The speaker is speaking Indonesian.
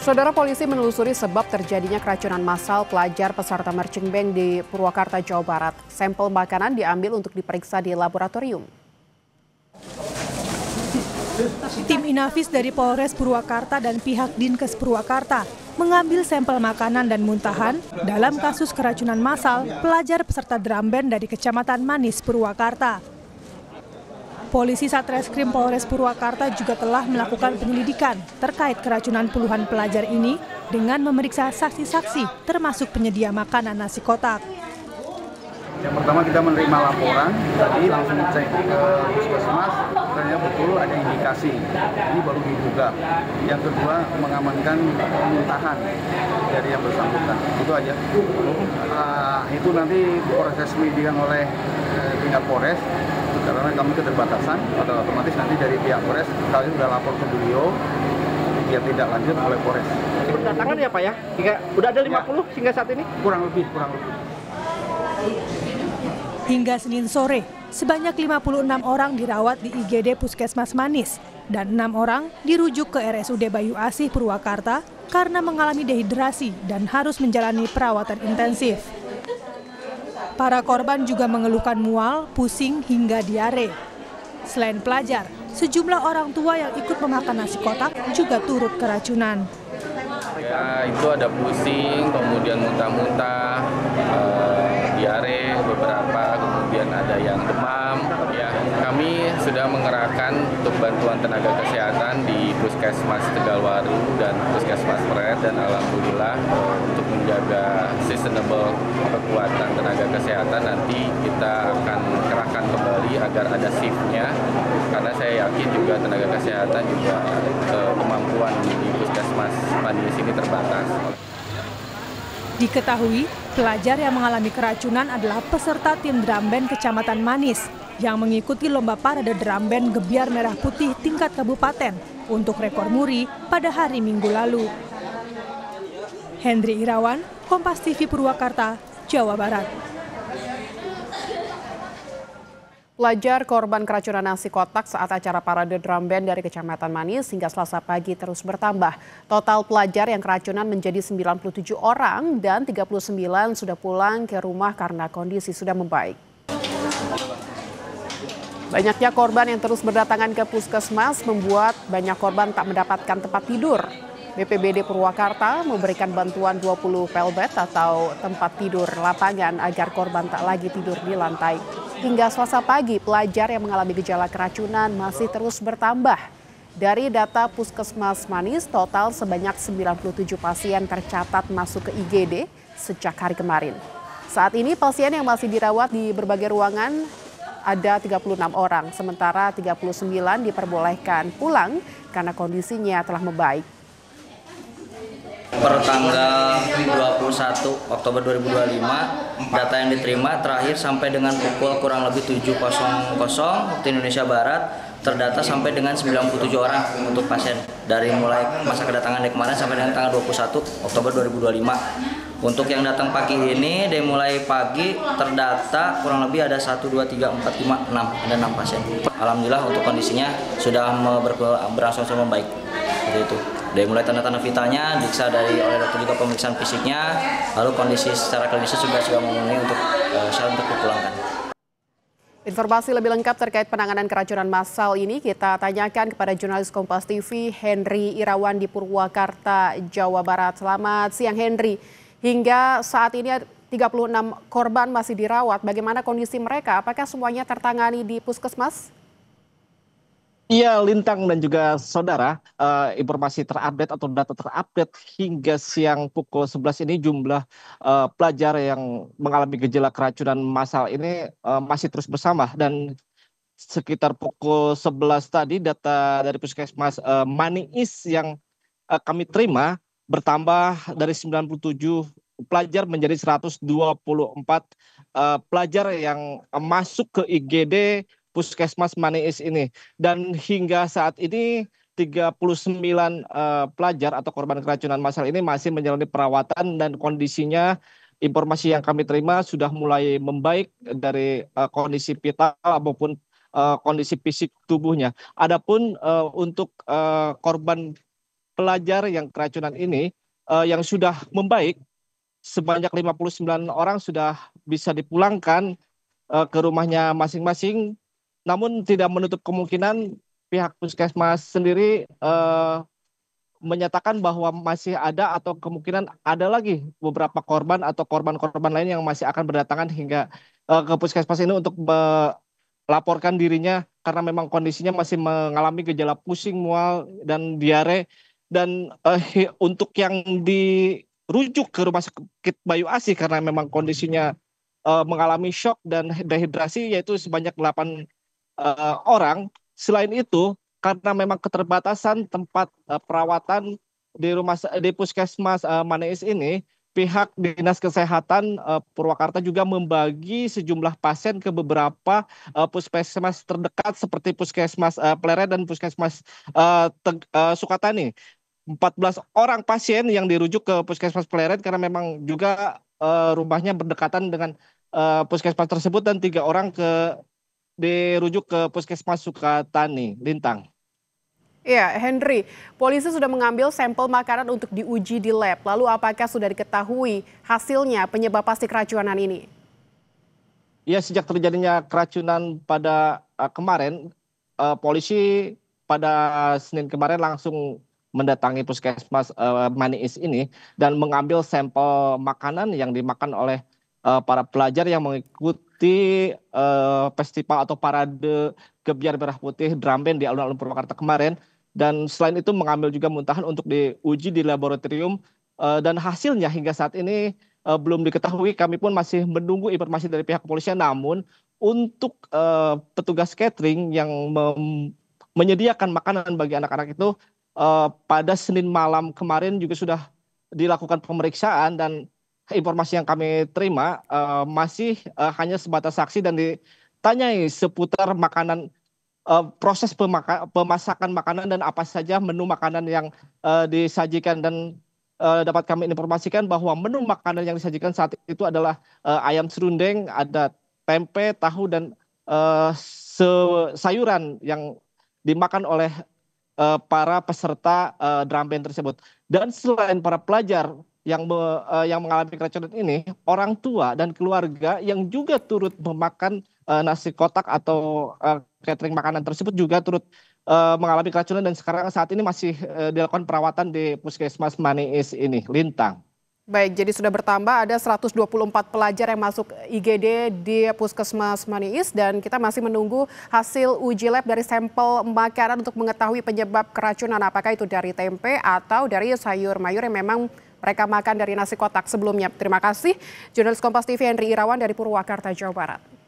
Saudara polisi menelusuri sebab terjadinya keracunan massal pelajar peserta marching band di Purwakarta, Jawa Barat. Sampel makanan diambil untuk diperiksa di laboratorium. Tim Inafis dari Polres Purwakarta dan pihak Dinkes Purwakarta mengambil sampel makanan dan muntahan dalam kasus keracunan massal pelajar peserta drum band dari Kecamatan Manis, Purwakarta. Polisi Satreskrim Polres Purwakarta juga telah melakukan penyelidikan terkait keracunan puluhan pelajar ini dengan memeriksa saksi-saksi termasuk penyedia makanan nasi kotak. Yang pertama kita menerima laporan, tadi langsung cek ke puskesmas, ternyata betul ada indikasi, ini baru diduga. Yang kedua mengamankan muntahan dari yang bersangkutan, itu aja. Itu nanti proses penyelidikan oleh tingkat Polres, karena kami keterbatasan, otomatis nanti dari pihak Polres, kami sudah lapor ke beliau, biar tidak lanjut oleh Polres. Berdatangan ya Pak ya? Udah ada 50 hingga saat ini? Kurang lebih. Hingga Senin sore, sebanyak 56 orang dirawat di IGD Puskesmas Manis dan 6 orang dirujuk ke RSUD Bayu Asih Purwakarta karena mengalami dehidrasi dan harus menjalani perawatan intensif. Para korban juga mengeluhkan mual, pusing hingga diare. Selain pelajar, sejumlah orang tua yang ikut memakan nasi kotak juga turut keracunan. Ya, itu ada pusing, kemudian muntah-muntah, diare beberapa, kemudian ada yang demam. Ya, kami sudah mengerahkan untuk bantuan tenaga kesehatan di Puskesmas Tegalwaru dan Puskesmas Pret, dan alhamdulillah untuk menjaga sustainable kekuatan tenaga kesehatan nanti kita akan kerahkan kembali agar ada shift-nya, karena saya yakin juga tenaga kesehatan juga kemampuan di Puskesmas Manis ini terbatas. Diketahui, pelajar yang mengalami keracunan adalah peserta tim drum band Kecamatan Manis yang mengikuti lomba parade drum band Gebiar Merah Putih tingkat kabupaten untuk rekor muri pada hari Minggu lalu. Hendri Irawan, Kompas TV Purwakarta, Jawa Barat. Pelajar korban keracunan nasi kotak saat acara parade drum band dari Kecamatan Manis hingga Selasa pagi terus bertambah. Total pelajar yang keracunan menjadi 97 orang dan 39 sudah pulang ke rumah karena kondisi sudah membaik. Banyaknya korban yang terus berdatangan ke puskesmas membuat banyak korban tak mendapatkan tempat tidur. BPBD Purwakarta memberikan bantuan 20 pelbet atau tempat tidur lapangan agar korban tak lagi tidur di lantai. Hingga Selasa pagi, pelajar yang mengalami gejala keracunan masih terus bertambah. Dari data Puskesmas Manis, total sebanyak 97 pasien tercatat masuk ke IGD sejak hari kemarin. Saat ini pasien yang masih dirawat di berbagai ruangan ada 36 orang, sementara 39 diperbolehkan pulang karena kondisinya telah membaik. Per tanggal 21 Oktober 2025, data yang diterima terakhir sampai dengan pukul kurang lebih 7.00 waktu Indonesia Barat, terdata sampai dengan 97 orang untuk pasien. Dari mulai masa kedatangan dari kemarin sampai dengan tanggal 21 Oktober 2025. Untuk yang datang pagi ini, dari mulai pagi terdata kurang lebih ada 1, 2, 3, 4, 5, 6, ada 6 pasien. Alhamdulillah untuk kondisinya sudah berangsur-angsur membaik. Seperti itu. Dari mulai tanda-tanda vitalnya, diperiksa oleh dokter juga pemeriksaan fisiknya, lalu kondisi secara klinisnya sudah memenuhi untuk syarat untuk dipulangkan. Informasi lebih lengkap terkait penanganan keracunan massal ini kita tanyakan kepada jurnalis Kompas TV Hendri Irawan di Purwakarta, Jawa Barat. Selamat siang Hendri. Hingga saat ini 36 korban masih dirawat. Bagaimana kondisi mereka? Apakah semuanya tertangani di puskesmas? Iya, Lintang dan juga saudara, informasi terupdate atau data terupdate hingga siang pukul 11 ini jumlah pelajar yang mengalami gejala keracunan massal ini masih terus bertambah, dan sekitar pukul 11 tadi data dari Puskesmas Manis yang kami terima bertambah dari 97 pelajar menjadi 124 pelajar yang masuk ke IGD Puskesmas Manis ini, dan hingga saat ini 39 pelajar atau korban keracunan massal ini masih menjalani perawatan, dan kondisinya informasi yang kami terima sudah mulai membaik dari kondisi vital maupun kondisi fisik tubuhnya. Adapun untuk korban pelajar yang keracunan ini yang sudah membaik, sebanyak 59 orang sudah bisa dipulangkan ke rumahnya masing-masing. Namun tidak menutup kemungkinan pihak puskesmas sendiri menyatakan bahwa masih ada atau kemungkinan ada lagi beberapa korban atau korban-korban lain yang masih akan berdatangan hingga ke puskesmas ini untuk melaporkan dirinya karena memang kondisinya masih mengalami gejala pusing, mual, dan diare. Dan untuk yang dirujuk ke rumah sakit Bayu Asih karena memang kondisinya mengalami shock dan dehidrasi yaitu sebanyak 8 orang. Selain itu, karena memang keterbatasan tempat perawatan di puskesmas Maneis ini, pihak Dinas Kesehatan Purwakarta juga membagi sejumlah pasien ke beberapa puskesmas terdekat seperti puskesmas Pleret dan puskesmas Sukatani. 14 orang pasien yang dirujuk ke puskesmas Pleret karena memang juga rumahnya berdekatan dengan puskesmas tersebut, dan 3 orang dirujuk ke puskesmas Sukatani. Lintang. Ya, Henry, polisi sudah mengambil sampel makanan untuk diuji di lab. Lalu apakah sudah diketahui hasilnya penyebab pasti keracunan ini? Ya, sejak terjadinya keracunan pada kemarin, polisi pada Senin kemarin langsung mendatangi puskesmas Maneis ini dan mengambil sampel makanan yang dimakan oleh para pelajar yang mengikuti festival atau parade Gebyar Merah Putih Drum Band di alun-alun Purwakarta kemarin. Dan selain itu mengambil juga muntahan untuk diuji di laboratorium, dan hasilnya hingga saat ini belum diketahui. Kami pun masih menunggu informasi dari pihak kepolisian. Namun untuk petugas catering yang menyediakan makanan bagi anak-anak itu pada Senin malam kemarin juga sudah dilakukan pemeriksaan, dan informasi yang kami terima masih hanya sebatas saksi dan ditanyai seputar makanan, proses pemasakan makanan dan apa saja menu makanan yang disajikan. Dan dapat kami informasikan bahwa menu makanan yang disajikan saat itu adalah ayam serundeng, ada tempe, tahu, dan sayuran yang dimakan oleh para peserta drum band tersebut. Dan selain para pelajar yang mengalami keracunan ini, orang tua dan keluarga yang juga turut memakan nasi kotak atau catering makanan tersebut juga turut mengalami keracunan, dan sekarang saat ini masih dilakukan perawatan di puskesmas Maneis ini. Lintang. Baik, jadi sudah bertambah ada 124 pelajar yang masuk IGD di Puskesmas Maneis, dan kita masih menunggu hasil uji lab dari sampel makanan untuk mengetahui penyebab keracunan, apakah itu dari tempe atau dari sayur mayur yang memang mereka makan dari nasi kotak sebelumnya. Terima kasih, jurnalis Kompas TV Henry Irawan dari Purwakarta, Jawa Barat.